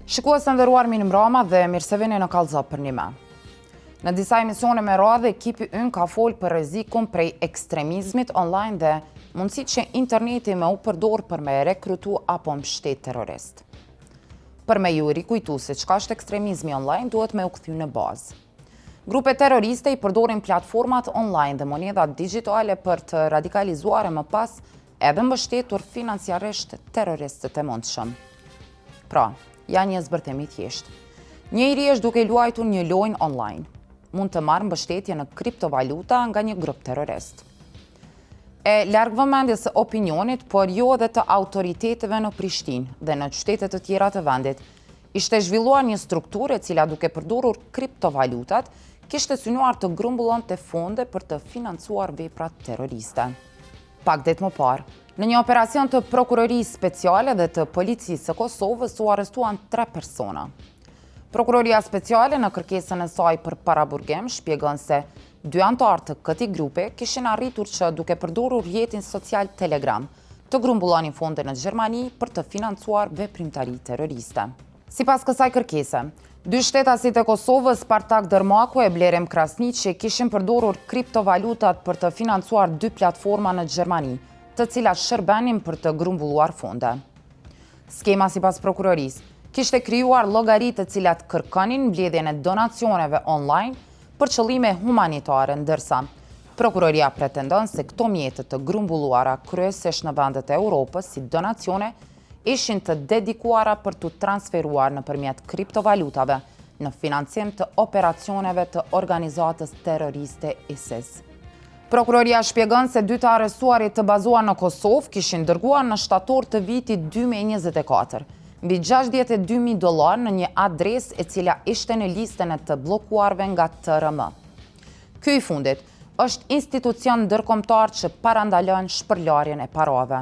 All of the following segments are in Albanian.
Shikues të nderuar, mirë mbrëma dhe mirë se vini në Kallëzop për një me. Në disa emisione me radhë, ekipi ynë ka folë për rrezikun prej ekstremizmit online dhe mundësitë që interneti me u përdor për me rekrutu apo mbështet terrorist. Për me ju rikujtu se çka është ekstremizmi online, duhet me u kthy në bazë. Grupe terroriste i përdorin platformat online dhe monedhat digjitale për të radikalizuar e më pas edhe mbështetur financiarisht terroristët e mundshëm. Pra, janë një zbërthim i thjeshtë. Njëri është duke luajtur një lojë online. Mund të marrë mbështetje në kriptovaluta nga një grup terrorist. E larg vëmendjes së opinionit, por jo edhe të autoriteteve në Prishtinë dhe në qytete të tjera të vendit, ishte zhvilluar një strukturë e cila duke përdorur kriptovalutat, kishte synuar të grumbullonte fonde për të financuar vepra terroriste. Pak ditë më parë, në një operacion të prokurorisë speciale dhe të policisë së Kosovës u arrestuan 3 persona. Prokuroria speciale në kërkesën e saj për paraburgim shpjegon se 2 antarë të këtij grupe kishin arritur që duke përdorur rrjetin social Telegram të grumbullonin fonde në Gjermani për të financuar veprimtari terroriste. Sipas kësaj kërkese, 2 shtetasit e Kosovës, Spartak Dërmaku e Blerim Krasniqi, kishin përdorur kriptovalutat për të financuar 2 platforma në Gjermani, të cilat shërbenin për të grumbulluar fonde. Skema sipas prokurorisë kishte krijuar llogaritë të cilat kërkonin mbledhjen e donacioneve online për qëllime humanitare, ndërsa prokuroria pretendon se këto mjete të grumbulluara kryesisht në vendet e Europës si donacione ishin të dedikuara për të transferuar nëpërmjet kriptovalutave në financim të operacioneve të organizatës terroriste ISIS. Prokuroria shpjegon se 2 të arrestuarit të bazuar në Kosovë kishin dërguar në shtator të vitit 2024 mbi $62.000 në një adresë e cila ishte në listën e të bllokuarve nga TRM. Ky i fundit është institucion ndërkombëtar që parandalon shpërlarjen e parave.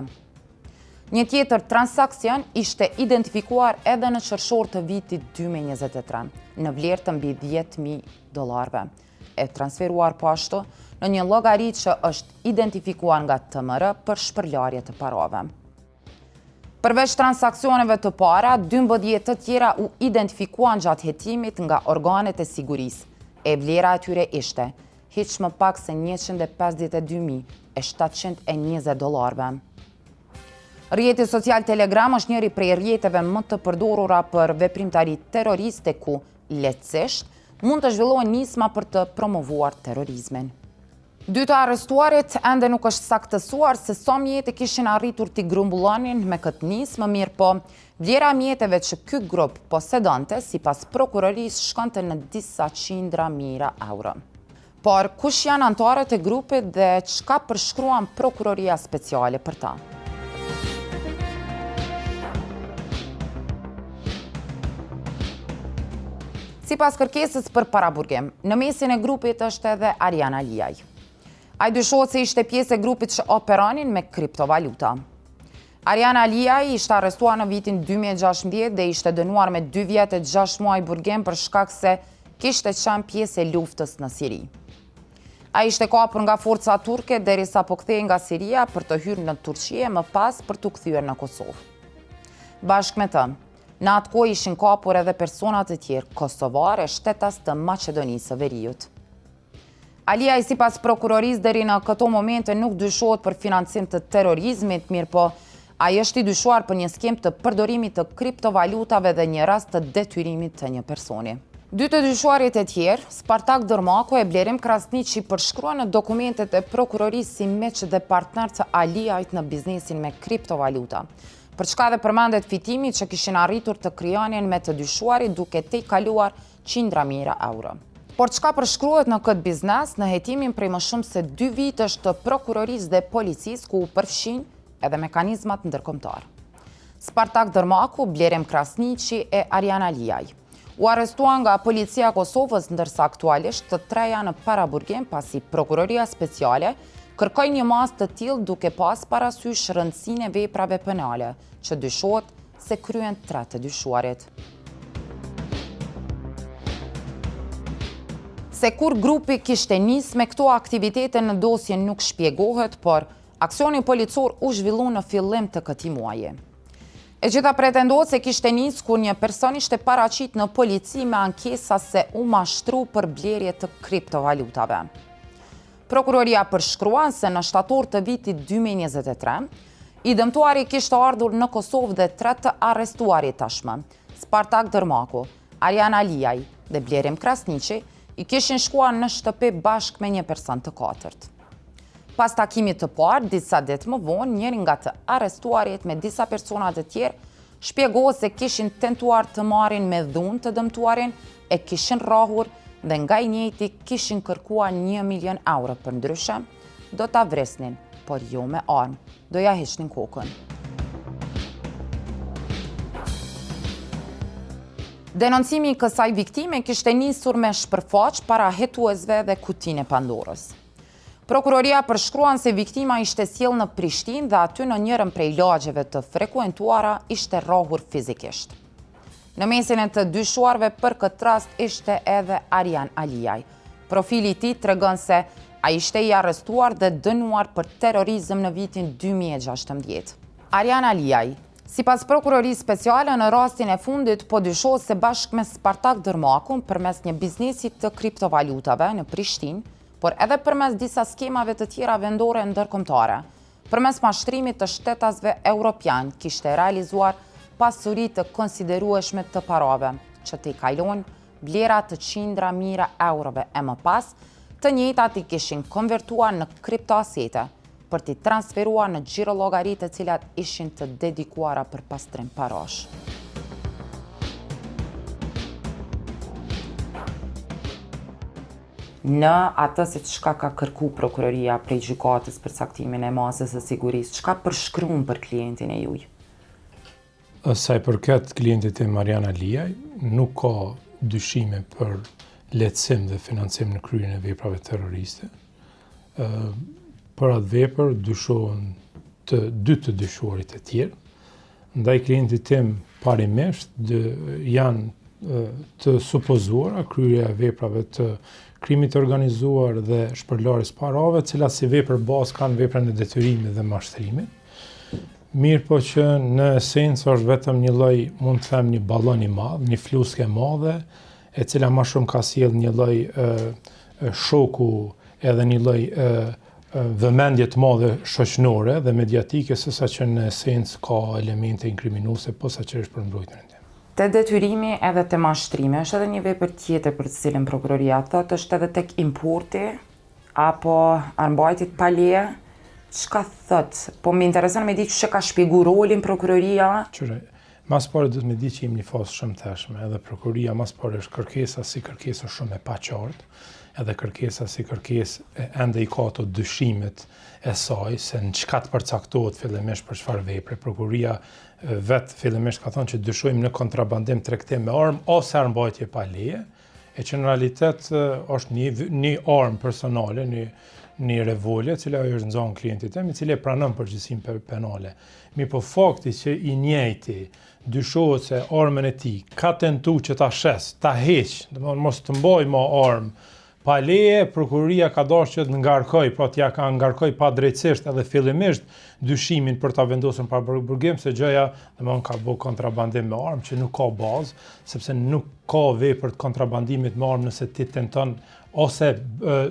Një tjetër transakcion ishte identifikuar edhe në qershor të vitit 2023 në vlerë të mbi $10.000, e transferuar po ashtu në një llogaritë që është identifikuar nga TMR për shpërlarje të parave. Përveç transaksioneve të para, 12 të tjera u identifikuan gjatë hetimit nga organet e sigurisë, e vlera e tyre ishte hiç më pak se $152.720. Rrjeti social Telegram është njëri prej rrjeteve më të përdorura për veprimtari terroriste ku, lehtësisht, mund të zhvillohen nisma për të promovuar terrorizmin. 2 të arrestuarit ende nuk është saktësuar se sa mjete kishin arritur t'i grumbullonin me këtë nismë, më mirë po vlera mjeteve që ky grup posedonte sipas prokurorisë shkonte në disa qindra mijëra euro. Por kush janë anëtarët e grupit dhe çka përshkruan prokuroria speciale për ta? Sipas kërkesës për paraburgim, në mesin e grupit është edhe Ariana Liaj. Ai dyshohet se ishte pjesë e grupit që operonin me kriptovaluta. Ariana Liaj ishte arrestuar në vitin 2016 dhe ishte dënuar me 2 vjet e 6 muaj burgim për shkak se kishte qenë pjesë e luftës në Siri. Ai ishte kapur nga forca turke derisa po kthehej nga Siria për të hyrë në Turqi e më pas për t'u kthyer në Kosovë. Bashkë me të, në atë kohë ishin kapur edhe persona të tjerë kosovarë e shtetas të Maqedonisë së Veriut. Aliaj sipas prokurorisë deri në këto momente nuk dyshohet për financim të terrorizmit, mirë po ai është i dyshuar për një skem të përdorimit të kriptovalutave dhe një rast të detyrimit të një personi. 2 të dyshuarit e tjerë, Spartak Dërmaku e Blerim Krasniqi, përshkruan në dokumentet e prokurorisë si miq dhe partner të Aliajt në biznesin me kriptovaluta, për çka dhe përmendet fitimi që kishin arritur të krijonin me të dyshuarit duke te kaluar qindra mijëra euro. Por çka përshkruhet në këtë biznes në hetimin prej më shumë se 2 vitësh të prokurorisë dhe policisë ku u përfshin edhe mekanizmat ndërkombëtar. Spartak Dërmaku, Blerim Krasniqi e Ariana Liaj u arrestuan nga policia e Kosovës, ndërsa aktualisht të 3 janë në paraburgim pasi prokuroria speciale kërkoi një masë të tillë duke pas parasysh rëndësinë e veprave penale që dyshohet se kryen 3 të dyshuarit. Se kur grupi kishte nisë me këto aktivitete në dosje nuk shpjegohet, por aksioni policor u zhvillu në fillim të këtij muaji. E gjitha pretendohet se kishte nisë kur një person ishte paraqit në polici me ankesa se u mashtru për blerje të kriptovalutave. Prokuroria përshkruan se në shtator të vitit 2023, i dëmtuari kishte ardhur në Kosovë dhe 3 të arrestuarit tashmë, Spartak Dërmaku, Arjan Aliaj dhe Blerim Krasniqi, i kishin shkuar në shtëpi bashkë me një person të katërt. Pas takimit të parë, disa ditë më vonë, njëri nga të arrestuarit me disa persona të tjerë shpjegohet se kishin tentuar të marrin me dhunë të dëmtuarin, e kishin rrahur dhe nga i njëjti kishin kërkuar 1 milion euro për ndryshe, do ta vresnin, por jo me armë, do ja heqnin kokën. Denoncimi i kësaj viktime kishte nisur me shpërfaq para hetuesve dhe kutinë e Pandorës. Prokuroria përshkruan se viktima ishte sjellë në Prishtinë dhe aty në njërin prej lagjeve të frekuentuara ishte rrahur fizikisht. Në mesin e të dyshuarve për këtë rast ishte edhe Arjan Aliaj. Profili i tij tregon se ai ishte i arrestuar dhe dënuar për terrorizëm në vitin 2016. Arjan Aliaj, sipas prokurorisë speciale, në rastin e fundit po dyshohet se bashkë me Spartak Dërmakun përmes një biznesi të kriptovalutave në Prishtinë, por edhe përmes disa skemave të tjera vendore ndërkombëtare, përmes mashtrimit të shtetasve europian, kishte realizuar pasuri të konsiderueshme të parave, që t'i kalojnë blera të qindra mijëra eurove e më pas, të njëjtat i kishin konvertuar në kriptoasete për t'i transferuar në xhirollogarit të cilat ishin të dedikuara për pastrim parash. Në atë se çka ka kërku prokuroria prej gjykatës për caktimin e masës së sigurisë, çka përshkruan për klientin e juaj? Sa i përket klientit tim Arjan Aliaj, nuk ka dyshime për lehtësim dhe financim në kryen e veprave terroriste. Për atë vepër dyshohen dy të dyshuarit e tjerë. Ndaj klientit tim parimisht janë të supozuara kryerja e veprave të krimit të organizuar dhe shpërlarjes parave, cilat si vepër bazë kanë veprën e detyrimit dhe mashtrimit. Mirë po që në esencë është vetëm një lloj, mund të them, një ballon i madh, një fluske e madhe, e cila më shumë ka sjell një lloj shoku edhe një lloj vëmendje të madhe shoqërore dhe mediatike, sesa që në esencë ka elemente inkriminuese posaçërisht për mbrojtjen e tij. Te detyrimi edhe te mashtrimi, është edhe një vepër tjetër për të cilën prokuroria thotë është edhe tek importi apo armbajtjet pa leje. Çka thot? Po më intereson me ditë çka ka shpjeguar rolin prokuroria. Qëre, mas pare duhet me ditë që jemi një fazë shumë tashme, edhe prokuroria mas pare është kërkesa si kërkesa shumë e paqartë, edhe kërkesa si kërkesë ende i ka ato dyshimet e saj se në çka të përcaktohet fillimisht për çfarë vepre. Prokuroria vetë fillimisht ka thënë që dyshojmë në kontrabandim, tregtim me armë ose armbajtje pa leje, e që në realitet është një armë personale, një revolje, cila është nxanë klientit tim, i cili e pranon përgjegjësinë penale. Mirë po fakti që i njëjti dyshohet se armën e tij ka tentuar që ta shes, ta heq, domethënë mos të mbajë më armë pa leje, prokuroria ka dashur që të ngarkoj, pra t'ja ka ngarkoj pa drejtësisht edhe fillimisht dyshimin për ta vendosur pa burgim se gjëja, domethënë ka bërë kontrabandim me armë që nuk ka bazë, sepse nuk ka vepër të kontrabandimit me armë nëse ti tenton ose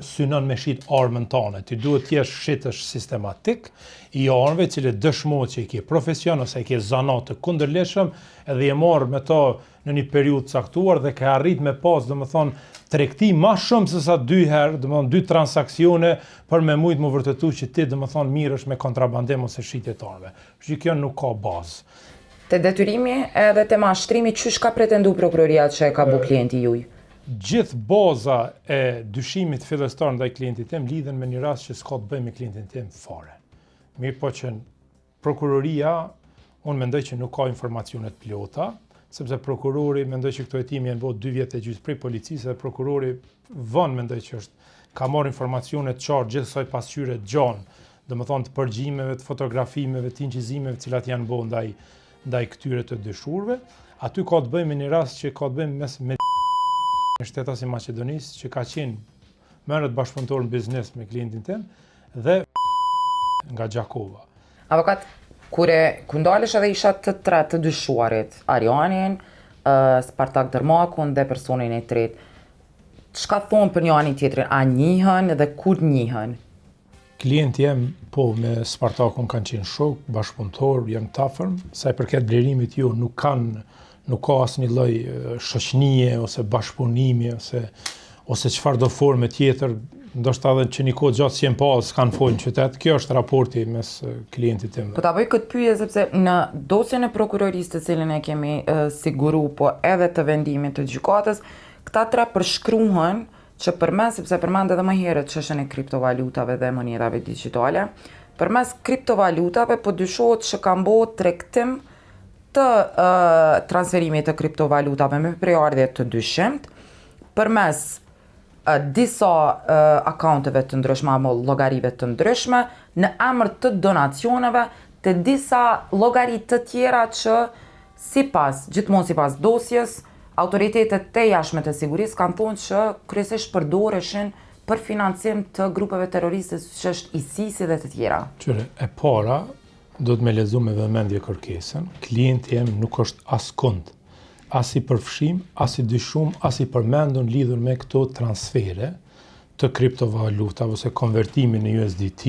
synon me shit armën tënde. Ti duhet të jesh shitësh sistematik i armëve, që dëshmohet që i ke profesion ose i ke zanat të kundërligjshëm, edhe je marrë me to në një periudhë caktuar dhe ke arrit me pas, domethënë, tregti më shumë se sa 2 herë, domethënë 2 transakcione për me mujt më vërtetu që ti domethënë mirësh me kontrabandim ose shitje të armëve. Që kjo nuk ka bazë. Te detyrimi edhe te mashtrimi, çysh ka pretendu prokuroria që ka bu klienti juaj? Gjithë baza e dyshimit fillestar ndaj klientit tim lidhen me një rast që s'ka të bëjë me klientin tim fare. Mirë po që prokuroria, unë mendoj që nuk ka informacione të plota, sepse prokurori mendoj që këto hetimi janë bërë 2 vjet e gjysmë prej policisë dhe prokurori mendoj që ka marrë informacione të qartë gjithë kësaj pasqyre të gjanë, domethënë të përgjimeve, të fotografimeve, të inqizimeve të cilat janë bërë ndaj këtyre të dëshurve. Aty ka të bëjë me një rast që ka të bëjë me shtetas i Maqedonisë që ka qenë merret bashkëpunëtor në biznes me klientin tim dhe nga Gjakova. Avokat, Ku ndalesh edhe isha të tre të dyshuarit, Arianin, Spartak Dërmakun dhe personin e tretë. Çka thonë për njëri tjetrin, a njihen dhe kur njihen? Klienti jem, po, me Spartakun kanë qenë shok, bashkëpunëtor, janë të afërm, sa i përket vlerimit jo, nuk ka asnjë lloj shoqënie ose bashkëpunimi ose çfarë do forme tjetër, ndoshta edhe që një kohë gjatë që jem pa, s'kan folë në qytet. Kjo është raporti mes klientit tim. Po ta bëj këtë pyetje sepse në dosjen e prokurorisë të cilën e kemi siguru, po edhe të vendimit të gjykatës, këta tre përshkruhen që përmes, sepse përmend edhe më herët çështjen e kriptovalutave dhe monedhave digjitale, përmes kriptovalutave po dyshohet që ka bërë tregtim të transferimit të kriptovalutave me prejardhje të dyshimt, përmes disa akaunteve të ndryshme apo llogarive të ndryshme në emër të donacioneve të disa llogari të tjera që gjithmonë sipas dosjes, autoritetet të jashtme të sigurisë kanë thonë që kryesisht përdoreshin për financim të grupeve terroriste siç është ISIS dhe të tjera. Qyre, e para, do të me lezu me vëmendje kërkesën, klienti jem nuk është as kund, as i përfshim, as i dyshum, as i përmendun lidhur me këto transfere të kriptovalutave ose konvertimin në USDT,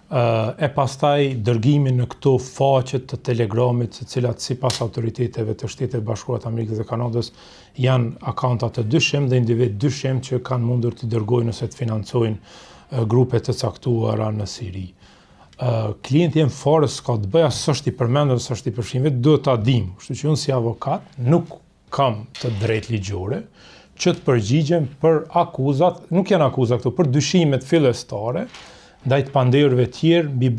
e pastaj dërgimin në këto faqet të Telegramit, të cilat sipas autoriteteve të Shtetit Bashkuar të Amerikës dhe Kanadës janë akaunta të dyshim dhe individ dyshim që kanë mundur të dërgojnë ose të financojnë grupe të caktuara në Siri. Klienti jem fare s'ka të bëja, s'është i përmendur, s'është i përfshim, vetë duhet ta dim. Kështu që unë si avokat nuk kam të drejtë ligjore që të përgjigjem për akuzat, nuk janë akuzat këtu, për dyshimet fillestare ndaj të panderëve tjerë mbi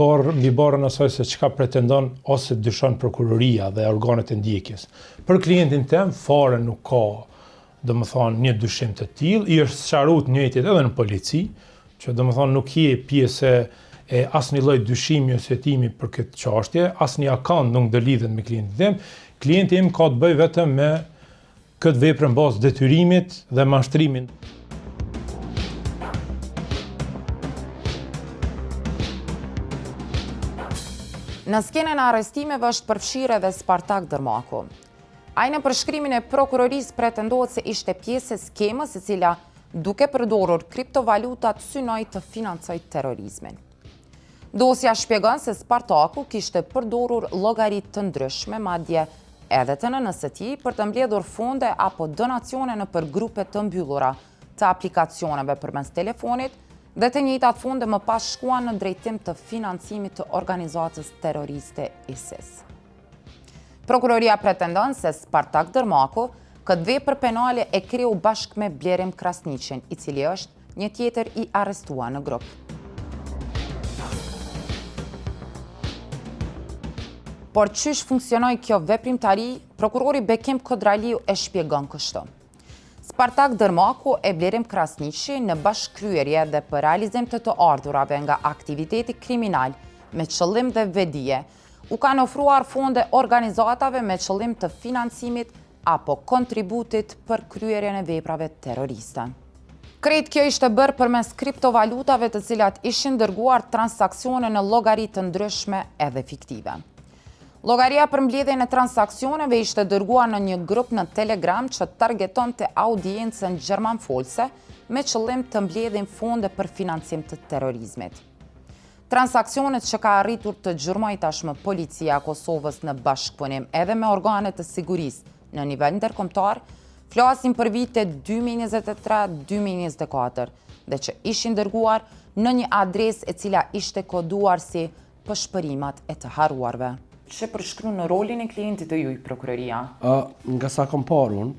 barrën asaj se çka pretendon ose dyshon prokuroria dhe organet e ndjekjes. Për klientin tim fare nuk ka, domethënë, një dyshim të tillë, i është sqaruar njëjtit edhe në polici, që domethënë nuk je pjesë e asnjë lloj dyshimi ose hetimi për këtë çështje, asnjë akant nuk do lidhet me klientin tim. Klienti im ka të bëjë vetëm me këtë veprë në bazë detyrimit dhe mashtrimin. Në skenën e arrestimeve është përfshirë edhe Spartak Dërmaku. Ai në përshkrimin e prokurorisë pretendohet se ishte pjesë e skemës e cila duke përdorur kriptovalutat synoi të financojë terrorizmin. Dosja shpjegon se Spartaku kishte përdorur llogari të ndryshme, madje edhe të nënës së tij, për të mbledhur fonde apo donacione nëpër grupe të mbyllura të aplikacioneve përmes telefonit, dhe të njëjtat fonde më pas shkuan në drejtim të financimit të organizatës terroriste ISIS. Prokuroria pretendon se Spartak Dërmaku këtë vepër penale e kreu bashkë me Blerim Krasniqin, i cili është një tjetër i arrestuar në grup. Por çysh funksionoi kjo veprimtari, prokurori Bekim Kodraliu e shpjegon kështu. Spartak Dërmaku e Blerim Krasniqi në bashkëkryerje dhe për realizim të ardhurave nga aktiviteti kriminal me qëllim dhe vedije, u kanë ofruar fonde organizatave me qëllim të financimit apo kontributit për kryerjen e veprave terroriste. Krejt kjo ishte bërë përmes kriptovalutave të cilat ishin dërguar transaksione në llogari të ndryshme edhe fiktive. Llogaria për mbledhjen e transaksioneve ishte dërguar në një grup në Telegram që targetonte audiencën gjermanfolse me qëllim të mbledhin fonde për financim të terrorizmit. Transaksionet që ka arritur të gjurmoj tashmë policia e Kosovës në bashkëpunim edhe me organet të sigurisë në nivel ndërkombëtar, flasin për vite 2023-2024 dhe që ishin dërguar në një adresë e cila ishte koduar si pëshpërimat e të harruarve. Që përshkru në rolin e klientit të juj, prokuroria? Nga sa kam parë unë,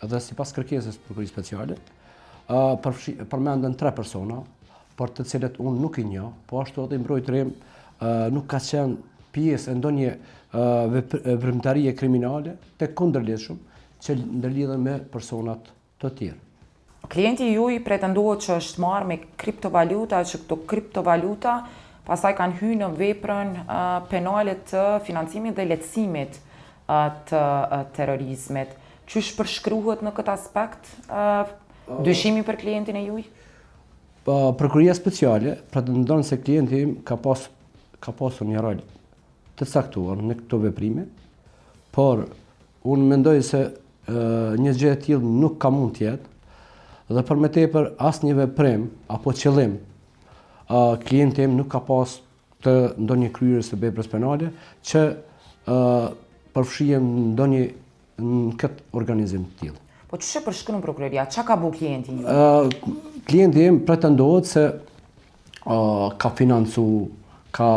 edhe sipas kërkesës prokurorisë speciale, përmenden 3 persona, për të cilët unë nuk i njoh, po ashtu edhe mbrojtërim nuk ka qenë pjesë e ndonjë veprimtarie kriminale të kundërlidhshëm që ndërlidhen me personat të tjerë. Klienti juj pretendohet që është marrë me kriptovaluta, që këto kriptovaluta pastaj kanë hyrë në veprën penale të financimit dhe lehtësimit të terrorizmit. Çysh përshkruhet në këtë aspekt dyshimi për klientin e juj? Prokuroria speciale pretendon se klienti im ka pasur një rol të caktuar në këto veprime, por unë mendoj se një gjë e tillë nuk ka mund të jetë, dhe për më tepër asnjë veprim apo qëllim klienti im nuk ka pas të ndonjë kryerjes të veprës penale që përfshihem ndonjë në këtë organizim të tillë. Po ç'e përshkruan prokuroria? Çka ka bu klienti ju? Klienti im pretendohet se ka financu, ka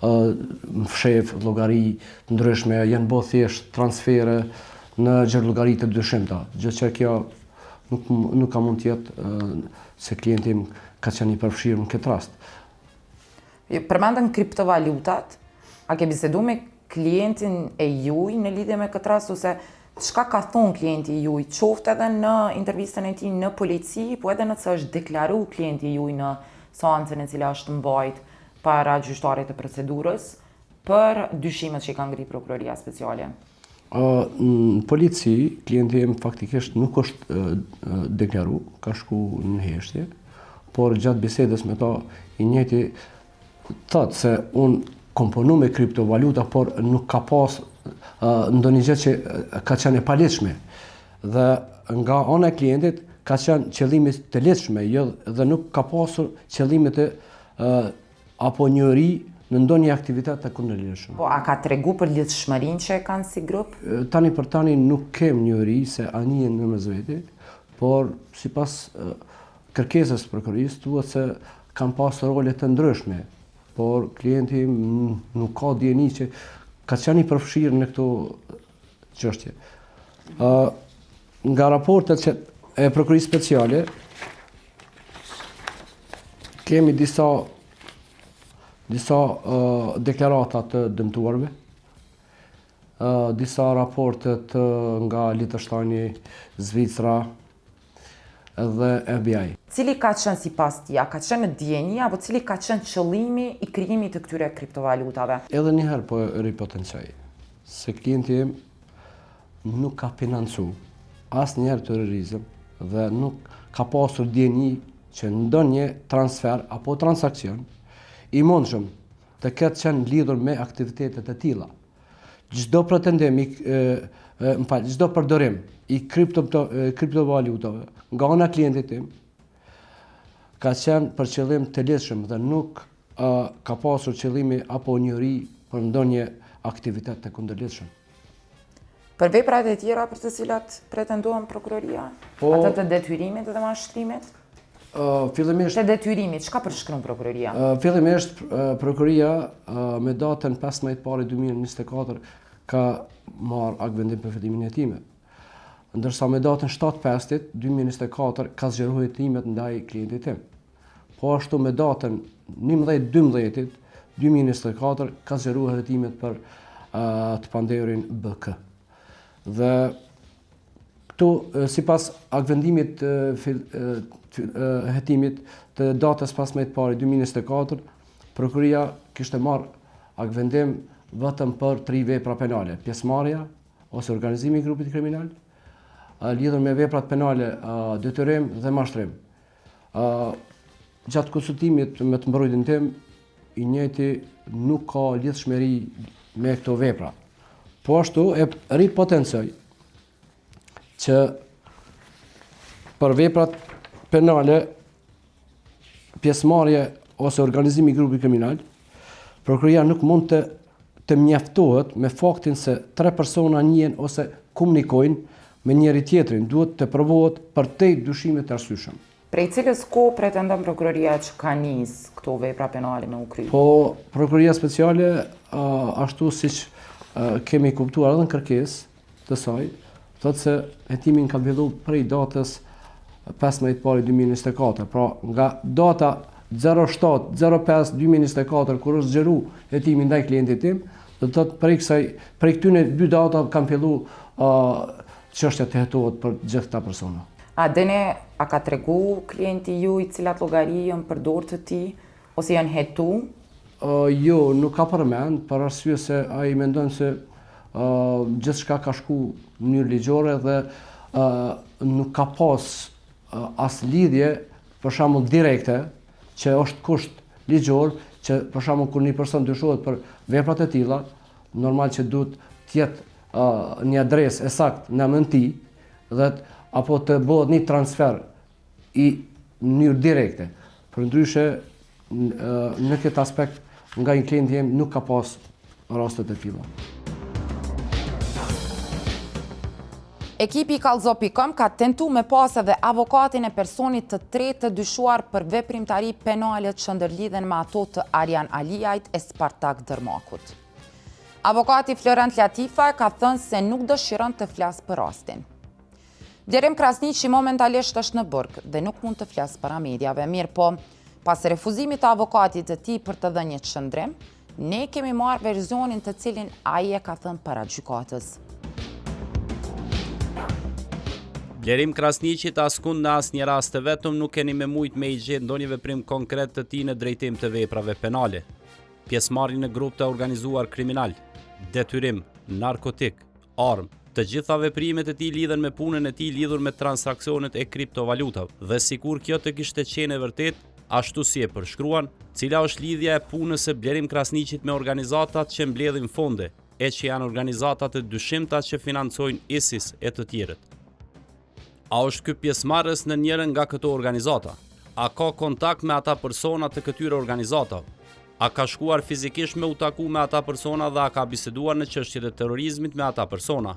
fshef llogari të ndryshme, janë bërë thjesht transfere në llogari të dyshimta. Gjë që kjo nuk ka mund të jetë se klienti im ka qenë i përfshirë në këtë rast. Përmendën kriptovalutat, a ke bisedu me klientin e juaj në lidhje me këtë rast, ose çka ka thonë klienti juaj, qoftë edhe në intervistën e tij në polici, po edhe nëse është deklaruar klienti juaj në seancën e cila është mbajt para gjyqtarit të procedurës për dyshimet që i ka ngritur prokuroria speciale? Në polici, klienti im faktikisht nuk është deklaruar, ka shku në heshtje, por gjatë bisedës me ta i njëjti thotë se unë komponu me kriptovaluta, por nuk ka pas ndonjë gjë që ka qenë e paligjshme. Dhe nga ana e klientit ka qenë qëllimi të lehtëshme, dhe nuk ka pasur qëllime të apo njëri në ndonjë aktivitet të kundërligjshëm. Po a ka tregu për lidhshmërinë që e kanë si grup? Tani për tani nuk kem njëri se anijen në mesveti, por sipas kërkesës së prokurorisë thuhet se kanë pasur role të ndryshme, por klienti nuk ka dieni që ka qenë i përfshirë në këto çështje. Nga raportet e prokurorisë speciale kemi disa deklarata të dëmtuarve, disa raportet nga Liechtensteini, Zvicra dhe FBI. Cili ka qenë sipas tij? Ka qenë në dieni apo cili ka qenë qëllimi i krijimit të këtyre kriptovalutave? Edhe një herë po ripotencoj se klienti im nuk ka financu asnjëherë terrorizëm dhe nuk ka pasur dieni që ndonjë transfer apo transakcion i mundshëm të ketë qenë lidhur me aktivitetet e tilla. Çdo pretendim çdo përdorim i kriptovalutave nga ana e klientit tim ka qenë për qëllim të lehtëshëm dhe nuk ka pasur qëllimi apo njëri për ndonjë aktivitet të kundërligjshëm. Për veprat e tjera për të cilat pretendohen prokuroria, ato të detyrimit dhe mashtrimit? Fillimisht të detyrimit, çka përshkruan prokuroria? Fillimisht prokuroria me datën 15/2024 ka marrë akt vendim për fillimin e hetimet, ndërsa me datën 7/5/2024 ka zgjeruar hetimet ndaj klientit tim. Po ashtu me datën 11/12/2024 ka zgjeruar hetimet për të pandehurin BK. Dhe këtu sipas aktvendimit hetimit të datës 15/1/2024, prokuroria kishte marrë aktvendim vetëm për 3 vepra penale: pjesëmarrja ose organizimi i grupit kriminal, lidhur me veprat penale detyrim dhe mashtrim. Gjatë konsultimit me të mbrojtjen tim, i njëjti nuk ka lidhshmëri me këto vepra. Po ashtu e ripotencoj që për veprat penale, pjesëmarrje ose organizimi i grupit kriminal, prokuroria nuk mund të mjaftohet me faktin se 3 persona njihen ose komunikojnë me njëri tjetrin, duhet të provohet përtej dyshimit të arsyeshëm. Prej cilës kohë pretendon prokuroria që ka nis këto vepra penale me u kry? Po, prokuroria speciale, ashtu siç kemi kuptuar edhe në kërkesë të saj, thotë se hetimin ka filluar prej datës 15/1/2024, pra nga data 07/05/2024 kur është zgjeruar hetimi ndaj klientit tim, do të thotë prej këtyre 2 data kanë filluar çështja të hetohet për gjithë këta persona. A ka tregu klienti juaj cilat llogari janë përdorur të tij ose janë hetu? Jo, nuk ka përmend, për arsye se ai mendon se gjithçka ka shku në mënyrë ligjore dhe nuk ka pas as lidhje, për shembull direkte, që është kusht ligjor që për shembull kur një person dyshohet për veprat e tilla, normal që duhet të jetë një adresë e saktë në emrin e tij dhe apo të bëhet një transfer i mënyrë direkte. Përndryshe në këtë aspekt nga një klient jem nuk ka pas rastet e tilla. Ekipi i Kallzo.com ka tentu me pas edhe avokatin e personit të tretë të dyshuar për veprimtari penale që ndërlidhen me ato të Arjan Aliajt e Spartak Dërmakut. Avokati Florent Latifa ka thënë se nuk dëshiron të flasë për rastin. Blerim Krasniqi momentalisht është në burg dhe nuk mund të flasë para mediave, mirë po, pas refuzimit të avokatit të tij për të dhënë një qëndrim, ne kemi marrë verzionin të cilin ai e ka thënë para gjykatës. Blerim Krasniqit askund në asnjë rast të vetëm nuk keni me mujt me i gjetë ndonjë veprim konkret të tij në drejtim të veprave penale. Pjesëmarrje në grup të organizuar kriminal, detyrim, narkotik, armë, të gjitha veprimet e tij lidhen me punën e tij lidhur me transaksionet e kriptovalutave dhe sikur kjo të kishte qenë e vërtet, ashtu si e përshkruan, cila është lidhja e punës së Blerim Krasniqit me organizatat që mbledhin fonde, e që janë organizatat e dyshimta që financojnë ISIS e të tjerët. A është ky pjesëmarrës në njërin nga këto organizata? A ka kontakt me ata persona të këtyre organizatave? A ka shkuar fizikisht me u taku me ata persona dhe a ka biseduar në çështjet e terrorizmit me ata persona?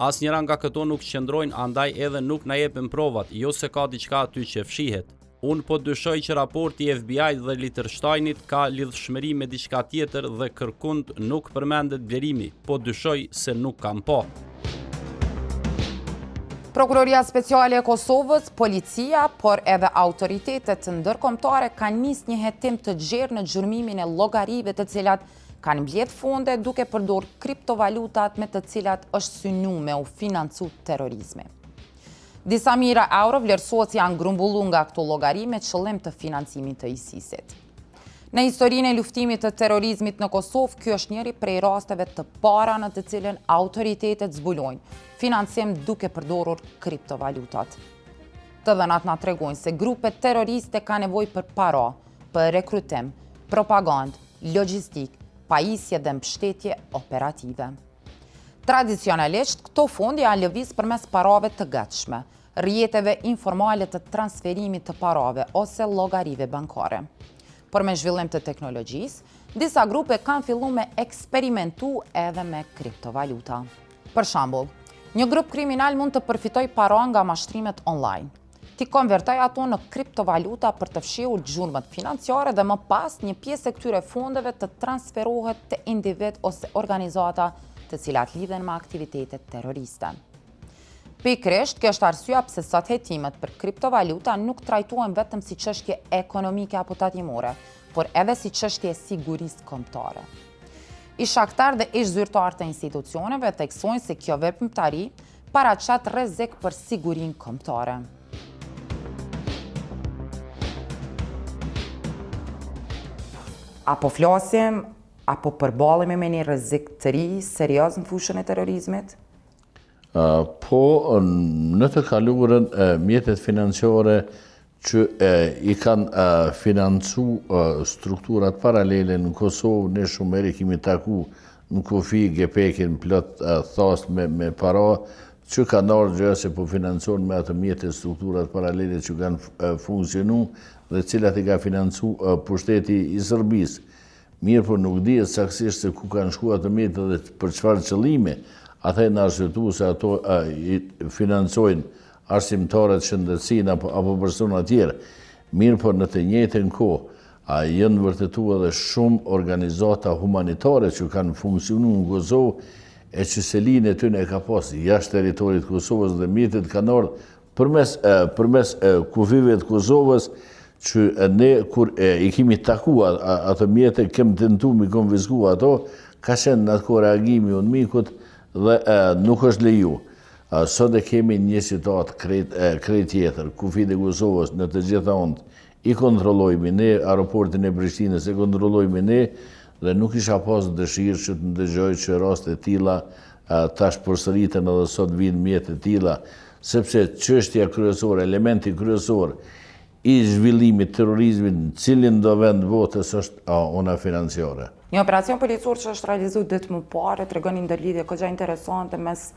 Asnjëra nga këto nuk qëndrojnë, andaj edhe nuk na jepen provat, jo se ka diçka aty që fshihet. Unë po dyshoj që raporti i FBI dhe Liechtensteinit ka lidhshmëri me diçka tjetër dhe kërkund nuk përmendet blerimi, po dyshoj se nuk kam pa. Prokuroria Speciale e Kosovës, policia, por edhe autoritetet ndërkombëtare kanë nisë një hetim të gjerë në gjurmimin e llogarive të cilat kanë mbledh fonde duke përdorur kriptovalutat me të cilat është synuar me u financu terrorizmi. Disa mijëra euro vlerësohet janë grumbulluar nga këto llogari me qëllim të financimit të ISIS-it. Në historinë e luftimit të terrorizmit në Kosovë, ky është njëri prej rasteve të para në të cilën autoritetet zbulojnë financim duke përdorur kriptovalutat. Të dhënat na tregojnë se grupet terroriste ka nevojë për para, për rekrutim, propagandë, logjistik, pajisje dhe mbështetje operative. Tradicionalisht, këto fondi janë lëviz përmes parave të gatshme, rrjeteve informale të transferimit të parave ose llogarive bankare. Por me zhvillim të teknologjisë, disa grupe kanë filluar me eksperimentu edhe me kriptovaluta. Për shembull, një grup kriminal mund të përfitoj para nga mashtrimet online. Ti konvertoj ato në kriptovaluta për të fshihur gjurmët financiare dhe më pas një pjesë e këtyre fondeve të transferohet te individ ose organizata të cilat lidhen me aktivitetet terroriste. Pikërisht, kjo është arsyeja pse sot hetimet për kriptovaluta nuk trajtohen vetëm si çështje ekonomike apo tatimore, por edhe si çështje sigurisë kombëtare. I shaktar dhe ish zyrtar të institucioneve theksojnë se kjo veprimtari paraqet rrezik për sigurinë kombëtare. Apo flasim, apo përballemi me një rrezik të ri, serioz në fushën e terrorizmit? Po, në të kaluarën mjetet financiare që i kanë financu strukturat paralele në Kosovë, ne shumë eri kemi taku në kufi gepekin plot thast me para, që ka nërë gjë se po financon me atë mjetet strukturat paralele që kanë funksionu dhe cilat i ka financu pushteti i Serbisë. Mirë, por nuk dihet saktësisht se ku kanë shkuar ato mjetet dhe për çfarë qëllime. Ata në arsyetu se ato i financojnë arsimtarët shëndetësinë apo persona tjerë. Mirë, por në të njëjtën kohë janë vërtetuar edhe shumë organizata humanitare që kanë funksionuar në Kosovë e që selinë e tyre e ka pas jashtë territorit të Kosovës dhe mjetet kanë ardhur përmes kufive të Kosovës që ne kur i kemi takuar ato mjete kemi tentuar mi konfisku ato, ka qenë në atë reagimi unë mikut dhe nuk është leju. Sot e kemi një situatë krejt tjetër, kufit e Kosovës në të gjitha ondë i kontrollojmë ne, aeroportin e Prishtinës e kontrollojmë ne dhe nuk isha pas dëshirë që të ndëgjoj që raste tilla tash përsëritën edhe sot vinë mjetet tilla, sepse çështja kryesore, elementi kryesor i zhvillimit terrorizmit në cilin do vend botës është ona financiare. Një operacion policor që është realizuar ditë më parë tregon një ndërlidhje kogja interesante mes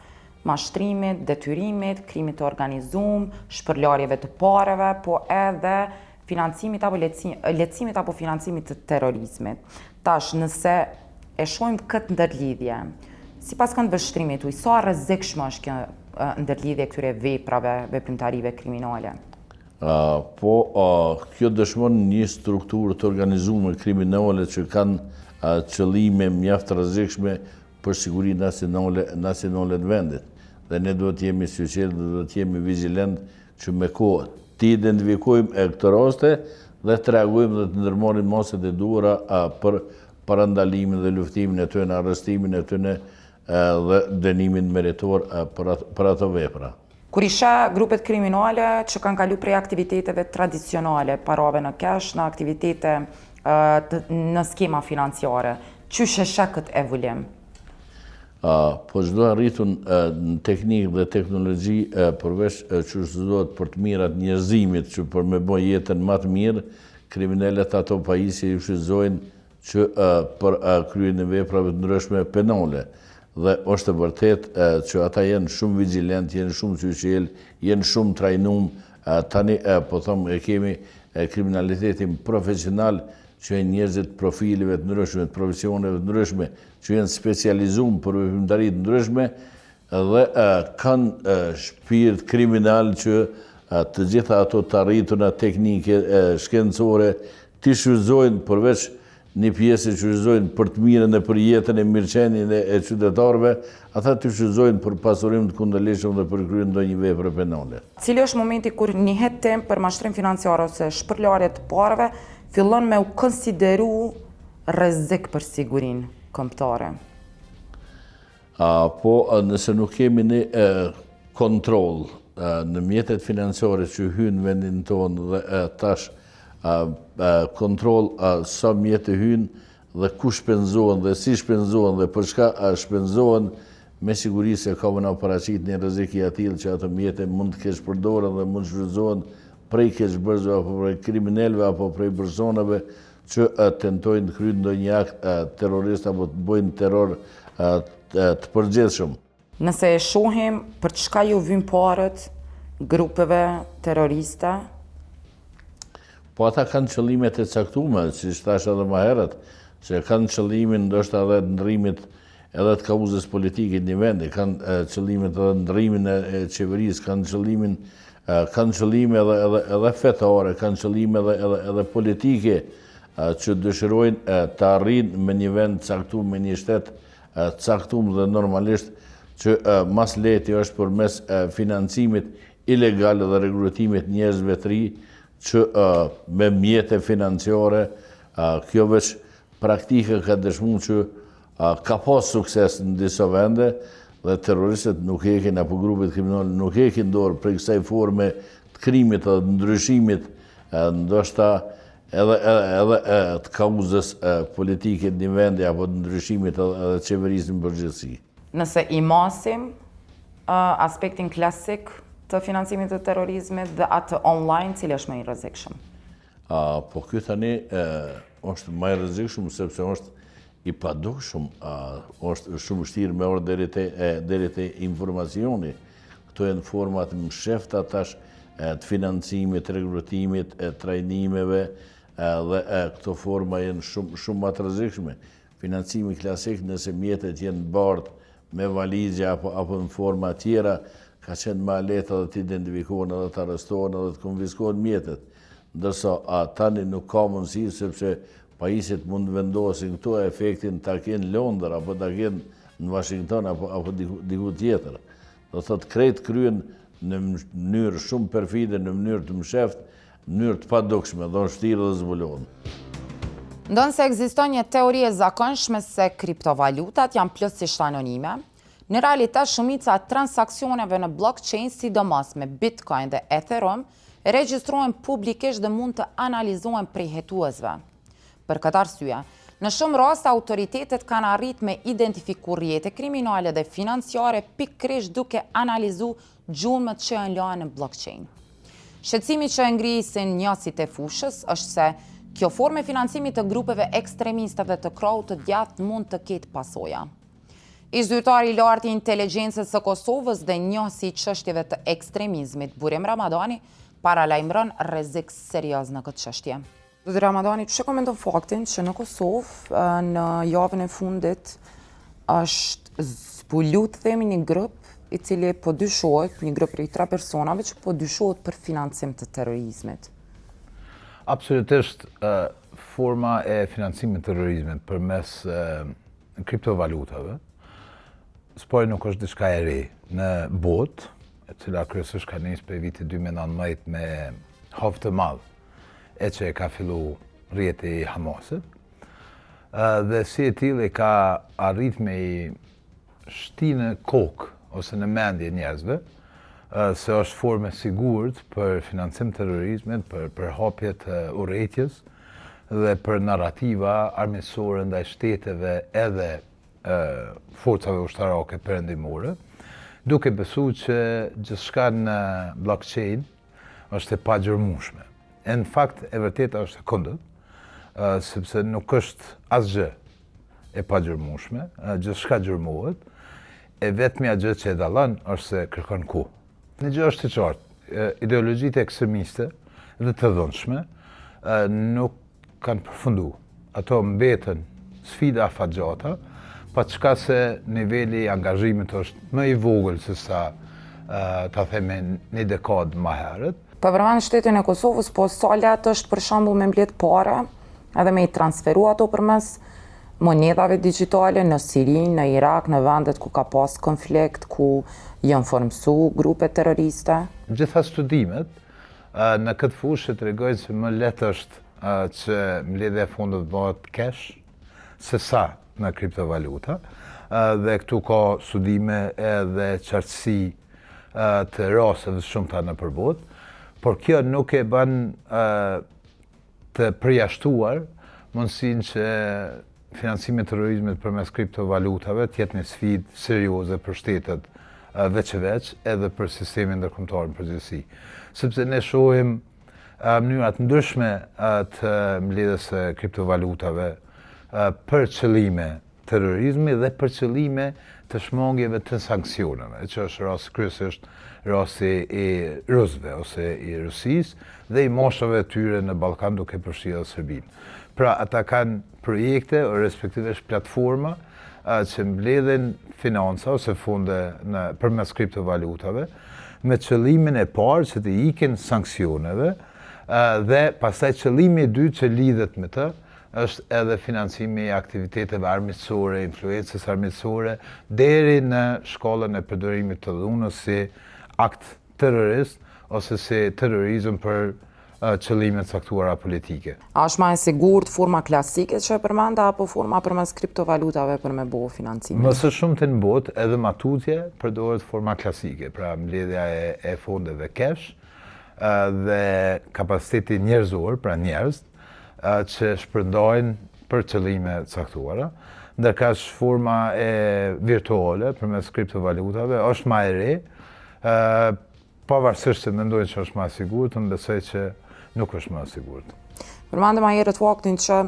mashtrimit, detyrimit, krimit të organizuar, shpërlarjeve të pareve, po edhe financimit apo lehtësimit apo financimit të terrorizmit. Tash, nëse e shohim këtë ndërlidhje, sipas këndvështrimit tuaj, sa rrezikshme është kjo ndërlidhje këtyre veprave, veprimtarive kriminale? Kjo dëshmon një strukturë të organizuar kriminale që kanë qëllime mjaft rrezikshme për sigurinë nacionale të vendit. Dhe ne duhet të jemi syqel, duhet të jemi vigilent që me kohë të identifikojmë këto raste dhe të reagojmë dhe të ndërmarrim masat e duhura për parandalimin dhe luftimin e tyre, arrestimin e tyre dhe dënimin meritor për ato vepra. Kur isha grupet kriminale që kanë kalu prej aktiviteteve tradicionale, parave në kesh, në aktivitete në skema financiare, qysh e sheh këtë evolim? Po çdo arritun në teknikë dhe teknologji përveç që shëzohet për të mirat njerëzimit që për me bën jetën më të mirë, kriminalet ato pajisje ju shëzojnë që për kryen e veprave të ndryshme penale. Dhe është e vërtet që ata jenë shumë vigilent, jenë shumë syqel, jenë shumë trajnum. Tani po them e kemi kriminalitetin profesional që janë njerëzit profilive të ndryshme, të profesioneve të ndryshme, që janë specializuar për veprimtari të ndryshme dhe kanë shpirt kriminal që të gjitha ato të arrituna teknike shkencore të shfrytëzojnë përveç një pjesë që shfrytëzojnë për të mirën e për jetën e mirëqenien e qytetarëve, ata të shfrytëzojnë për pasurim të kundërligjshëm dhe për kryen ndonjë vepre penale. Cili është momenti kur një hetim për mashtrim financiar ose shpërlarje të parave fillon me u konsideru rrezik për sigurinë kombëtare? Po nëse nuk kemi një kontroll në mjetet financiare që hynë vendin tonë dhe tash kontroll sa mjetë hynë dhe ku shpenzohen dhe si shpenzohen dhe për çka shpenzohen, me siguri se ka në paraqit një rrezik i atill që ato mjete mund të kesh përdoren dhe mund shfrytëzohen prej keqbërësve apo prej kriminalëve apo prej personave që tentojnë të kryejnë ndonjë akt terrorist apo të bëjnë terror të përgjithshëm. Nëse e shohim për çka ju vijnë parët grupeve terroriste? Po ata kanë qëllimet e caktuara, siç thash edhe më herët, që kanë qëllimin ndoshta edhe të ndërrimit edhe të kauzës politike në vendi, kanë qëllimet edhe ndërrimin e qeverisë, kanë qëllime edhe fetare, kanë qëllime edhe politike që dëshirojnë të arrijnë me një vend caktuar, me një shtet caktuar dhe normalisht që mas lehti është përmes financimit ilegal dhe rekrutimit njerëzve të ri që me mjete financiare, kjo veç praktike ka dëshmuar që ka pas sukses në disa vende dhe terroristët nuk hekin apo grupet kriminale nuk hekin dorë prej kësaj forme të krimit dhe ndryshimit ndoshta edhe të kauzës politike në një vendi apo të ndryshimit edhe qeverisë në përgjithësi. Nëse i masim aspektin klasik të financimit të terrorizmit dhe atë online, cili është më i rrezikshëm? Po ky tani është më i rrezikshëm sepse është i padukshëm, është shumë vështirë me orë deri te informacioni. Këto janë format mshefta tash të financimit, rekrutimit, trajnimeve dhe këto forma janë shumë më të rrezikshme. Financimi klasik nëse mjetet janë bardhë me valizje apo në forma tjera, ka qenë më lehtë edhe të identifikohen edhe të arrestohen edhe të konfiskohen mjetet. Ndërsa tani nuk ka mundësi sepse pajisjet mund vendosin këto efektin ta kenë Londër apo ta kenë në Washington apo diku tjetër. Do thotë krejt kryen në mënyrë shumë perfide, në mënyrë të msheft, në mënyrë të padukshme, do në vështirë dhe zbulon. Ndonë se ekziston një teori e zakonshme se kriptovalutat janë plotësisht anonime, në realitet shumica e transaksioneve në blockchain, sidomos me Bitcoin dhe Ethereum, regjistrojnë publikisht dhe mund të analizohen prej hetuesve. Për këtë arsye, në shumë raste autoritetet kanë arrit me identifiku rrjete kriminale dhe financiare pikërisht duke analizu gjurmët që janë lënë në blockchain. Shqetësimi që e ngrisin njësit e fushës është se kjo formë e financimit të grupeve ekstremiste dhe të krahut të djathtë mund të ketë pasoja. Ish-zyrtari i lartë i inteligjencës së Kosovës dhe njësi i çështjeve të ekstremizmit, Burim Ramadani, paralajmëron rrezik serioz në këtë çështje. Zoti Ramadani, çfarë komenton faktin që në Kosovë në javën e fundit është zbulut themi një grup i cili po dyshohet, një grup prej 3 personave që po dyshohet për financim të terrorizmit? Absolutisht, forma e financimit të terrorizmit përmes kriptovalutave, s'po nuk është diçka e re në botë, e cila kryesisht ka nisë prej vitit 2019 me havë të madh, e që e ka fillu rrjeti i Hamasit, dhe si e tillë ka arrit me i shti në kokë ose në mendje njerëzve, se është formë e sigurt për financim të terrorizmit, për hapje të urrëties dhe për narrativa armiqësore ndaj shteteve edhe forcave ushtarake perëndimore, duke besuar që gjithçka në blockchain është e pagjërmueshme. Në fakt, e vërteta është e kundërt, sepse nuk është asgjë e pagjërmueshme, gjithçka gjërmohet, e vetmja gjë që e dallon është se kërkon kohë. Një gjë është e qartë, ideologjitë ekstremiste dhe të dhunshme nuk kanë përfundu. Ato mbeten sfida afatgjata, pa çka se niveli i angazhimit është më i vogël se sa ta themi një dekadë më herët. Pavarësisht shtetin e Kosovës, po sa lehtë është për shembull me mbledh parë, edhe me i transferu ato përmes monedhave digjitale në Siri, në Irak, në vendet ku ka pas konflikt, ku janë formsu grupe terroriste? Gjitha studimet në këtë fushë tregojnë se më lehtë është që mbledhja e fondeve bëhet cash se sa në kriptovaluta, dhe këtu ka studime edhe qartësi të rasteve shumëta në përbot, por kjo nuk e bën të përjashtuar mundësinë që financimi i terrorizmit përmes kriptovalutave të jetë një sfidë serioze për shtetet veç edhe për sistemin ndërkombëtar në përgjithësi. Sepse ne shohim mënyra të ndryshme të mbledhjes së kriptovalutave për qëllime terrorizmi dhe për qëllime të shmangjeve të sanksioneve, që është rasti kryesisht rasti i rusëve ose i Rusisë dhe i moshave të tyre në Ballkan duke përfshirë Serbinë. Pra ata kanë projekte respektivisht platforma që mbledhin financa ose fonde përmes kriptovalutave me qëllimin e parë që të ikin sanksioneve dhe pastaj qëllimi i dytë që lidhet me të është edhe financimi i aktiviteteve armiqësore, influencës armiqësore, deri në shkallën e përdorimit të dhunës si akt terrorist ose si terrorizëm për qëllime të caktuara politike. A është më e sigurt forma klasike që e përmenda apo forma përmes kriptovalutave për me bëu financimin? Më së shumti në botë edhe matutje përdoret forma klasike, pra mbledhja e fondeve cash dhe kapaciteti njerëzor, pra njerëz që shpërndajnë për qëllime caktuara, ndërka forma e virtuale përmes kriptovalutave është më e re, pavarësisht se mendojnë që është më e sigurt, unë besoj që nuk është më e sigurt. Përmendëm herët faktin që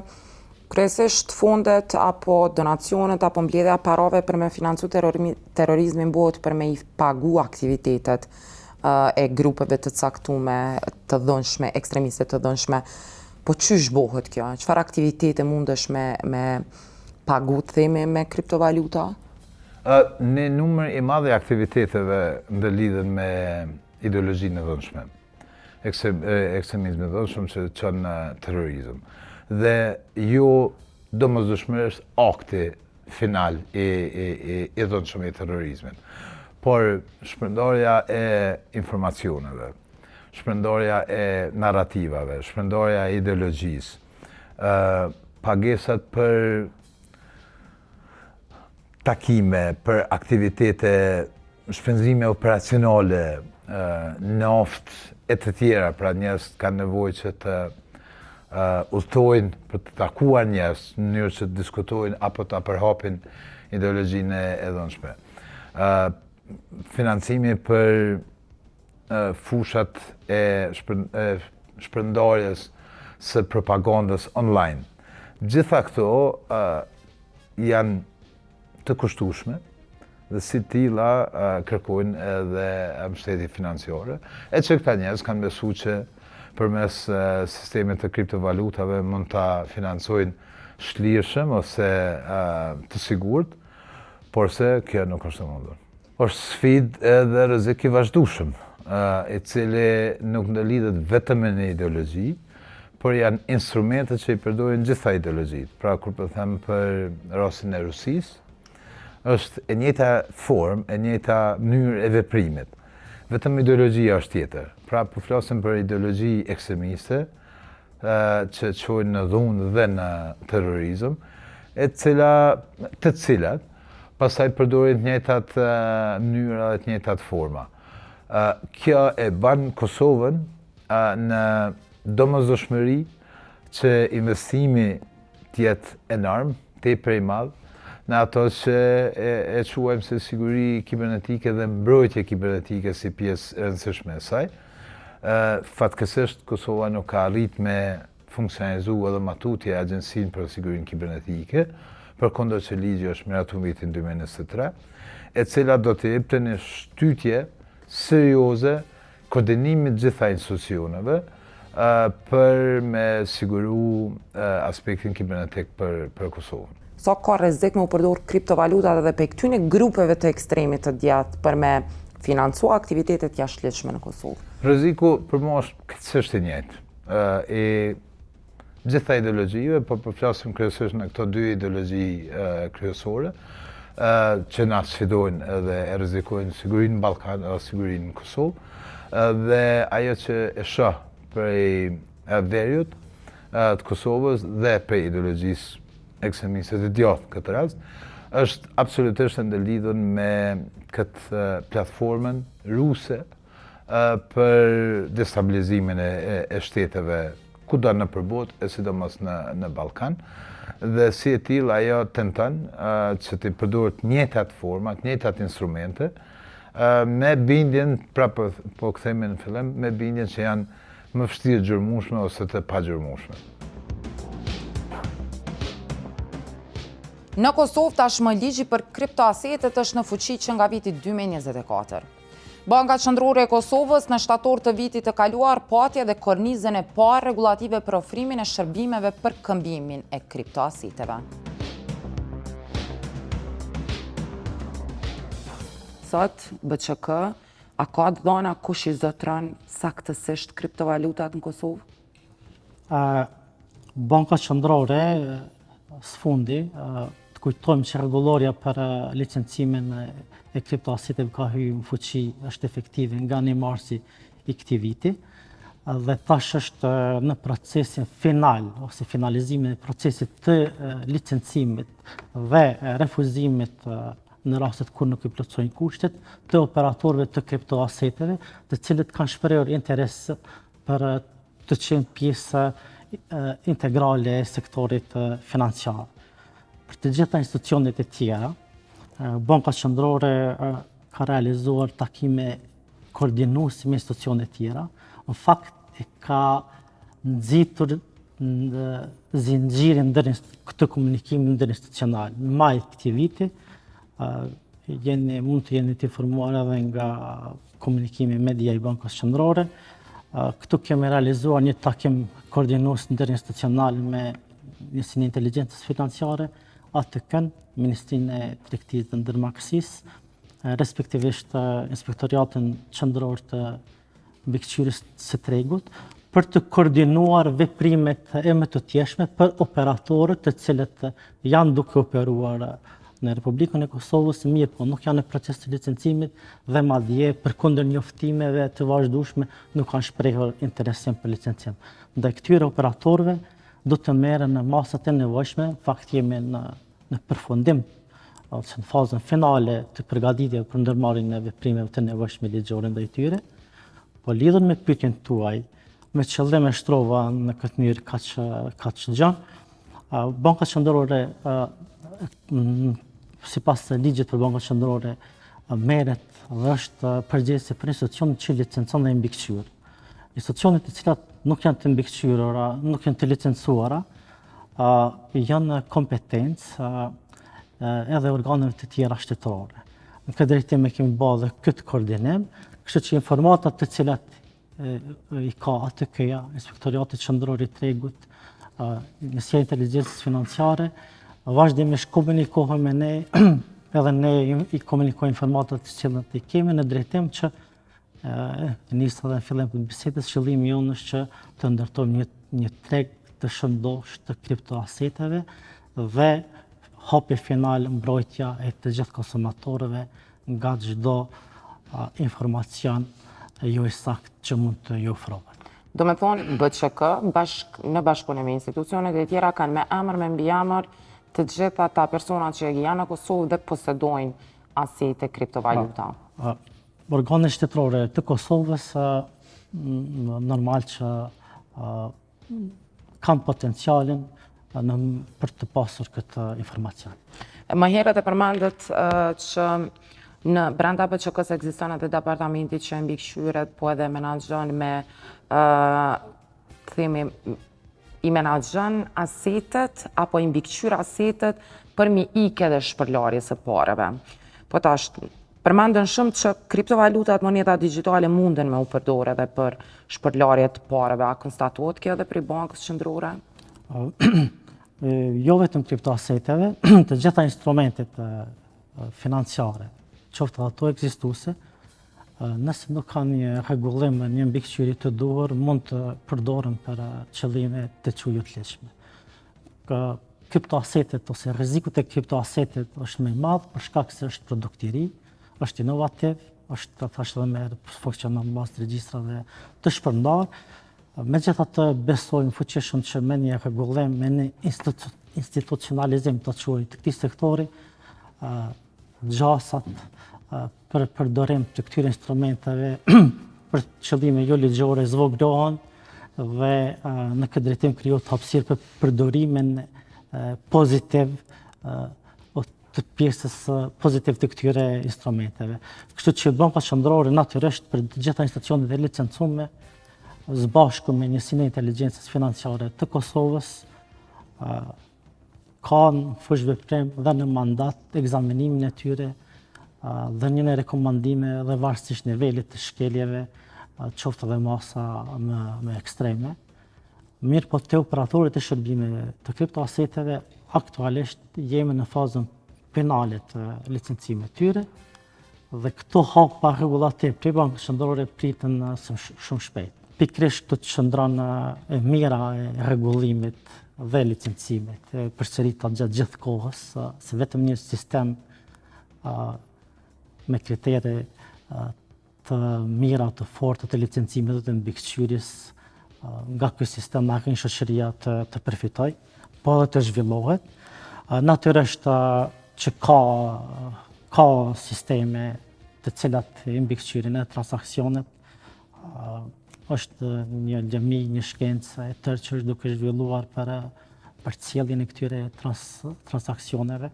kryesisht fondet apo donacionet apo mbledhja parave për me financu terrorizmin bëhet për me i pagu aktivitetet e grupeve të caktume, të dhunshme, ekstremiste të dhunshme. Po çysh bëhet kjo? Çfarë aktivitete mundesh me pagu të themi me kriptovaluta? Në numër i madh i aktiviteteve ndë lidhen me ideologjinë e dhunshme, ekstremizmi i dhunshëm që çon në terrorizëm. Dhe jo domosdoshmërisht akti final i dhunshëm i terrorizmit, por shpërndarja e informacioneve, shpërndarja e narrativave, shpërndarja e ideologjisë, pagesat për takime, për aktivitete, shpenzime operacionale, naftë e të tjera, pra njerëz kanë nevojë që të udhtojnë për të takuar njerëz në mënyrë që të diskutojnë apo të përhapin ideologjinë e dhunshme. Financimi për fushat e shpërndarjes së propagandës online. Gjitha këto janë të kushtueshme dhe si tilla kërkojnë edhe mbështetje financiare, e që këta njerëz kanë besu që përmes sistemet të kriptovalutave mund ta financojnë shlirshëm ose të sigurt, por se kjo nuk është e mundur. Është sfidë edhe rrezik i vazhdueshëm, i cili nuk lidhet vetëm me një ideologji, por janë instrumentet që i përdorin gjitha ideologjit. Pra, kur po them për rastin e Rusisë, është e njëjta formë, e njëjta mënyrë e veprimit. Vetëm ideologjia është tjetër. Pra, po flasim për ideologji ekstremiste, që çojnë në dhunë dhe në terrorizëm, të cilat pastaj përdorin të njëjtat mënyra dhe të njëjtat forma. Kjo e bën Kosovën në domosdoshmëri që investimi t'jetë enorm, tepër i madh, në ato që e quajmë se siguri kibernetike dhe mbrojtje kibernetike si pjesë e rëndësishme e saj. Fatkeqësisht Kosova nuk ka arrit me funksionizu edhe matutje Agjencinë për Sigurinë Kibernetike, përkundër që ligji është miratuar vitin 2023, e cila do të jepte një shtytje serioze koordinimit gjitha institucioneve për me siguru aspektin kibernetik për Kosovën. Sa ka rrezik me u përdor kriptovalutat edhe pe këtyne grupeve të ekstremit të djathtë për me financua aktivitetet jashtëligjshme në Kosovë? Rreziku për mua është këtësisht i njëjtë. Gjitha ideologjive, po përflasim kryesisht në këto dy ideologji kryesore, që na sfidojnë edhe e rrezikojnë sigurinë në Ballkan edhe sigurinë në Kosovë, dhe ajo që e shoh prej veriut të Kosovës dhe prej ideologjisë ekstremiste të djathtë këtë rast, është absolutisht ndërlidhur me këtë platformën ruse për destabilizimin e shteteve kudo nëpër botë, e sidomos në Ballkan. Dhe si e tillë ajo tenton që të përdoret të njëjtat forma, të njëjtat instrumente, me bindjen, pra po kthehemi në fillim, me bindjen që janë më vështirë gjërmueshme ose të pagjërmueshme. Në Kosovë tashmë ligji për kriptoasetet është në fuqi që nga viti 2024. Banka Qendrore e Kosovës në shtator të vitit të kaluar pati edhe kornizën e parë regulative për ofrimin e shërbimeve për këmbimin e kriptoaseteve. Sot, BÇK, a ka të dhëna kush i zotron saktësisht kriptovalutat në Kosovë? Banka Qendrore sfundi të kujtojmë që rregulloria për licencimin e kriptoaseteve ka hyrë në fuqi është efektive nga 1 marsi i këtij viti dhe tash është në procesin final ose finalizimin e procesit të licencimit dhe refuzimit në rastet kur nuk i plotësojnë kushtet të operatorëve të kriptoaseteve, të cilët kanë shprehur interes për të qenë pjesë integrale e sektorit financiar. Për të gjitha institucionet e tjera, Banka Qendrore ka realizuar takime koordinuese me institucionet tjera. Në fakt e ka nxitur zinxhirin këtë komunikim ndërinstitucional. Në maj këtij viti mund të jeni të informuar edhe nga komunikimi media i Bankës Qendrore. Këtu kemi realizuar një takim koordinues ndërinstitucional me Ministrinë e Inteligjencës Financiare, ATK-n, Ministrinë e Tregtisë dhe Ndërmjetësisë, respektivisht Inspektoratin Qendror të Mbikëqyrjes së Tregut, për të koordinuar veprimet e më të tjeshme për operatorët të cilët janë duke operuar në Republikën e Kosovës, mirë po nuk janë në proces të licencimit dhe madje përkundër njoftimeve të vazhdueshme nuk kanë shprehur interesin për licencim. Ndaj këtyre operatorëve do të merren në masat e nevojshme, fakt jemi në përfundim ose në fazën finale të përgatitjeve për ndërmarrjen e veprimeve të nevojshme ligjore ndaj tyre. Po lidhur me pyetjen tuaj, me qëllim e shtrova në këtë mënyrë kaq gjatë, Banka Qendrore sipas ligjit për Bankën Qendrore merret dhe është përgjegjësi për institucionet që licencon dhe mbikëqyrë. Institucionet të cilat nuk janë të mbikëqyrura, nuk janë të licencuara, janë kompetencë edhe organeve të tjera shtetërore. Në këtë drejtim e kemi bërë dhe këtë koordinim, kështu që informatat të cilat i ka ATK-ja, Inspektoriatit Qendror i Tregut, Njësia e Inteligjencës Financiare, vazhdimisht komunikohen me ne, edhe ne i komunikojmë informatat të cilat i kemi në drejtim që nisa dhe në fillim të bisedës, qëllimi jonë është që të ndërtojmë një treg të shëndosh të kriptoaseteve dhe hapi final mbrojtja e të gjithë konsumatorëve nga çdo informacion jo i sakt që mund të ju ofrohet. Do me thonë, BÇK, në bashkëpunim me institucionet e tjera, kanë me emër, me mbiemër të gjitha ta personat që janë në Kosovë dhe posedojnë asete kriptovaluta. Organet shtetërore të Kosovës normal që kanë potencialin për të pasur këtë informacion. Më herët e përmendet që në brenda BÇK-s ekziston edhe departamenti që mbikëqyret, po edhe menaxhon me i menaxhon asetet apo i mbikëqyr asetet për mi ike dhe shpërlarjes së pareve. Po tash përmendën shumë që kriptovalutat, moneta digjitale munden me u përdore edhe për shpërlarje të pareve. A konstatuohet kjo edhe për Bankës Qendrore? Jo vetëm kriptoaseteve, të gjitha instrumentet financiare, qoftë ato ekzistuese, nëse nuk kanë një rregullim, një mbikëqyrje të duhur, mund të përdoren për qëllime të çujitshme. Kriptoasetet ose rreziku të kriptoasetet është më i madh për shkak se është produkt i ri, është inovativ, është thashë dhe me funksionon bazë regjistrave të shpërndar. Megjithatë besojmë fuqishëm që me një rregullim, me një institucionalizim të këtij sektori, gjasat për përdorim të këtyre instrumenteve për qëllime jo ligjore zvogëlohen dhe në këtë drejtim krijohet hapësirë për përdorimin pozitiv të pjesës pozitiv të këtyre instrumenteve. Kështu që Banka Qendrore natyrisht për të gjitha institucionet e licencuara së bashku me Njësinë e Inteligjencës Financiare të Kosovës kanë fush veprim dhe në mandat ekzamenimin e tyre dhe një rekomandime dhe varësisht nivelit të shkeljeve, qoftë dhe masa më ekstreme. Mirë po të operatorit e shërbime të kriptoaseteve, aktualisht jemi në fazën penale të licencimit tyre dhe këto hapa rregullativ për Bankës Qendrore pritën shumë shpejt. Pikërisht të qëndron e mira e rregullimit dhe licencimit përsëritet gjatë gjithë kohës, se vetëm një sistem me kritere të mira të forta të licencimit dhe të mbikëqyrjes nga ky sistem marrin shoqëria të përfitoj, po edhe të zhvillohet. Natyrisht që ka sisteme të cilat i mbikëqyrin e transaksionet, është një gjëmi, një shkencë e tërë që është duke zhvilluar për ciljen e këtyre transaksioneve.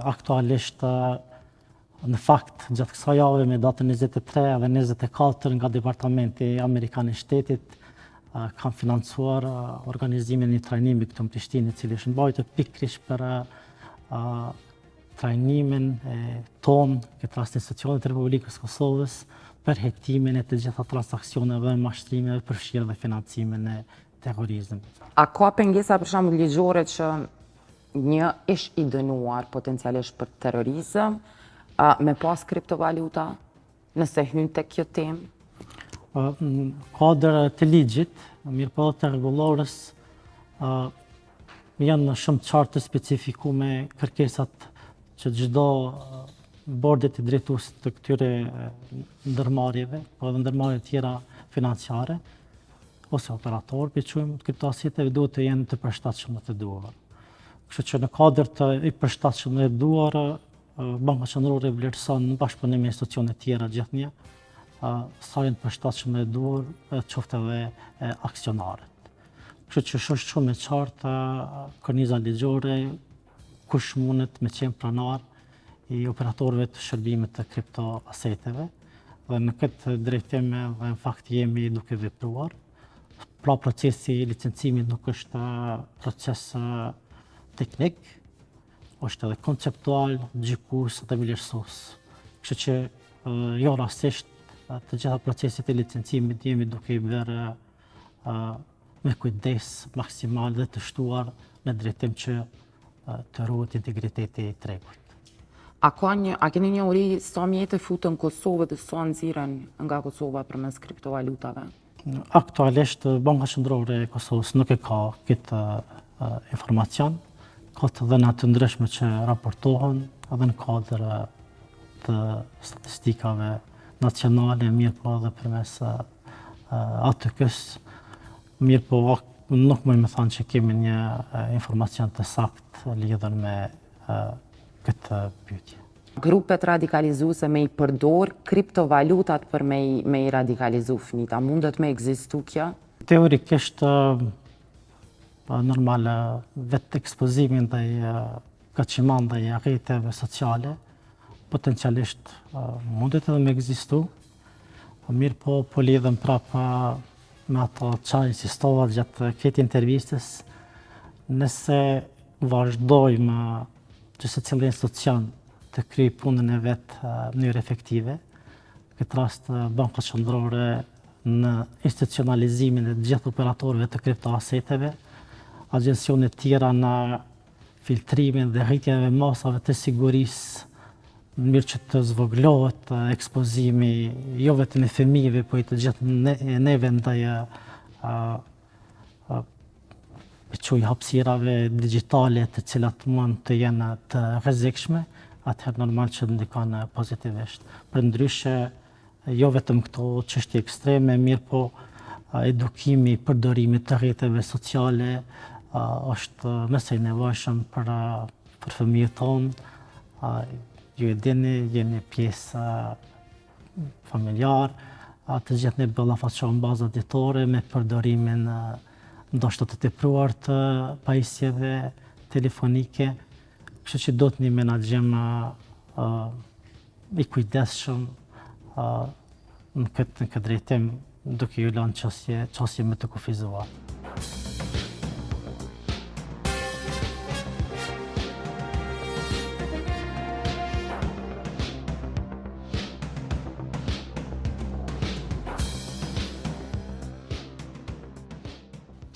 Aktualisht, në fakt, gjatë kësaj jave me datën 23 dhe 24 nga Departamenti Amerikan i Shtetit kanë financuar organizimin e një trajnimi këtu në Prishtinë, i cili është mbajtur pikërisht për trajnimin ton këtë rast institucionet të Republikës Kosovës për hetimin e të gjitha transaksioneve dhe mashtrimeve përfshirë dhe financimin e terrorizmit. A ka pengesa për shembull ligjore që një ish i dënuar potencialisht për terrorizëm me pas kriptovaluta nëse hyn tek kjo temë? Kuadër të ligjit, mirë po të rregullorës, janë shumë qartë të specifikume kërkesat që çdo bordit i drejtues të këtyre ndërmarrjeve, po edhe ndërmarrje tjera financiare, ose operator, për quajmë kriptoaseteve, duhet të jenë të përshtatshëm dhe të duhur. Kështu që në kuadër të i përshtatshëm dhe të duhur, Banka Qendrore vlerëson në bashkëpunim me institucione tjera gjithnjë sa janë të përshtatshëm dhe të duhur, qoftë edhe aksionarët. Kështu që është shumë e qartë korniza ligjore, kush mundet me qenë pranar i operatorëve të shërbimit të kriptoaseteve dhe në këtë drejtim dhe në fakt jemi duke vepruar. Pra procesi i licencimit nuk është proces teknik, është edhe konceptual, gjykus dhe vlerësues. Kështu që jo rastisht të gjitha proceset e licencimit jemi duke i bërë me kujdes maksimal dhe të shtuar në drejtim që të ruhet integriteti i tregut. A keni një uri sa mjete futën Kosovë dhe sa nxiren nga Kosova përmes kriptovalutave? Aktualisht Banka Qendrore e Kosovës nuk e ka këtë informacion, ka të dhëna të ndryshme që raportohen edhe në kuadër të statistikave nacionale, mirë po edhe përmes ATK-s. Mirë po nuk më me thanë që kemi një informacion të sakt lidhur me këtë pyetje. Grupet radikalizuese me i përdor kriptovalutat për me i radikalizu fëmijët, a mundet me ekzistu kjo? Teorikisht normal vetë ekspozimin dhe kaçiman dhe rrjeteve sociale potencialisht mundet edhe me ekzistu. Mirë po lidhem prapë me ato çaj si stova gjatë këtij intervistës. Nëse vazhdojmë që secili institucion të kryej punën e vetë në mënyrë efektive, në këtë rast Banka Qendrore në institucionalizimin e gjithë operatorëve të kriptoaseteve, agjencionet tjera në filtrimin dhe rritjen e masave të sigurisë, në mënyrë që të zvoglohet ekspozimi jo vetëm e fëmijëve, po i të gjithë neve ndaj hapësirave digjitale të cilat mund të jenë të rrezikshme, atëherë normal që ndikon pozitivisht. Përndryshe, jo vetëm këto çështje ekstreme, mirë po edukimi, përdorimit të rrjeteve sociale është mëse i nevojshëm për fëmijët tonë. Ju e dini, jeni pjesë familjar, të gjithë ne ballafaqohen baza ditore me përdorimin ndoshta të tepruar të pajisjeve telefonike, kështu që do të një menaxhim i kujdesshëm në këtë drejtim, duke ju lënë çështje më të kufizuar.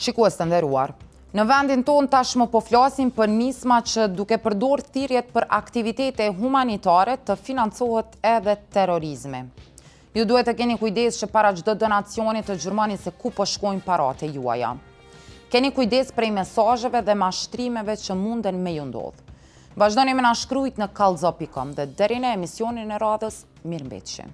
Shikues të nderuar, në vendin tonë tashmë po flasim për nisma që duke përdorur thirrjet për aktivitete humanitare të financohet edhe terrorizmi. Ju duhet të keni kujdes që para çdo donacioni të gjurmani se ku po shkojnë paratë juaja. Keni kujdes prej mesazheve dhe mashtrimeve që munden me ju ndodh. Vazhdoni me na shkruajt në kallzo.com dhe deri në emisionin e radhës, mirëmbëjtje.